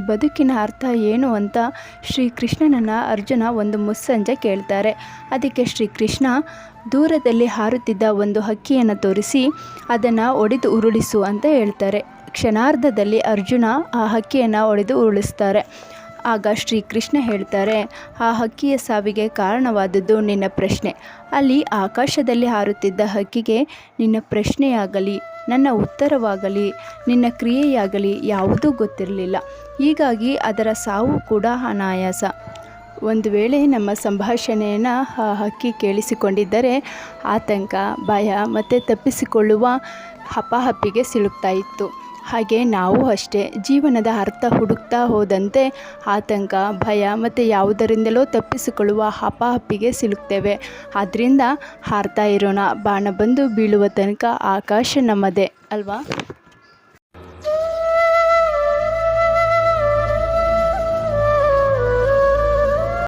ಬದುಕಿನ ಅರ್ಥ ಏನು ಅಂತ ಶ್ರೀಕೃಷ್ಣನನ್ನು ಅರ್ಜುನ ಒಂದು ಮುಸ್ಸಂಜೆ ಕೇಳ್ತಾರೆ. ಅದಕ್ಕೆ ಶ್ರೀಕೃಷ್ಣ ದೂರದಲ್ಲಿ ಹಾರುತ್ತಿದ್ದ ಒಂದು ಹಕ್ಕಿಯನ್ನು ತೋರಿಸಿ ಅದನ್ನು ಒಡೆದು ಉರುಳಿಸು ಅಂತ ಹೇಳ್ತಾರೆ. ಕ್ಷಣಾರ್ಧದಲ್ಲಿ ಅರ್ಜುನ ಆ ಹಕ್ಕಿಯನ್ನು ಒಡೆದು ಉರುಳಿಸ್ತಾರೆ. ಆಗ ಶ್ರೀಕೃಷ್ಣ ಹೇಳ್ತಾರೆ, ಆ ಹಕ್ಕಿಯ ಸಾವಿಗೆ ಕಾರಣವಾದದ್ದು ನಿನ್ನ ಪ್ರಶ್ನೆ. ಅಲ್ಲಿ ಆಕಾಶದಲ್ಲಿ ಹಾರುತ್ತಿದ್ದ ಹಕ್ಕಿಗೆ ನಿನ್ನ ಪ್ರಶ್ನೆಯಾಗಲಿ ನನ್ನ ಉತ್ತರವಾಗಲಿ ನಿನ್ನ ಕ್ರಿಯೆಯಾಗಲಿ ಯಾವುದೂ ಗೊತ್ತಿರಲಿಲ್ಲ. ಹೀಗಾಗಿ ಅದರ ಸಾವು ಕೂಡ ಅನಾಯಾಸ. ಒಂದು ವೇಳೆ ನಮ್ಮ ಸಂಭಾಷಣೆಯನ್ನು ಆ ಹಕ್ಕಿ ಕೇಳಿಸಿಕೊಂಡಿದ್ದರೆ ಆತಂಕ, ಭಯ ಮತ್ತು ತಪ್ಪಿಸಿಕೊಳ್ಳುವ ಹಪಾಹಪಿಗೆ ಸಿಲುಕ್ತಾ ಇತ್ತು. ಹಾಗೆ ನಾವು ಅಷ್ಟೇ ಜೀವನದ ಅರ್ಥ ಹುಡುಕ್ತಾ ಹೋದಂತೆ ಆತಂಕ, ಭಯ ಮತ್ತು ಯಾವುದರಿಂದಲೋ ತಪ್ಪಿಸಿಕೊಳ್ಳುವ ಹಪಾಹಪಿಗೆ ಸಿಲುಕ್ತೇವೆ. ಆದ್ದರಿಂದ ಹಾರ್ತಾ ಇರೋಣ, ಬಾಣ ಬಂದು ಬೀಳುವ ತನಕ ಆಕಾಶ ನಮ್ಮದೇ ಅಲ್ವಾ?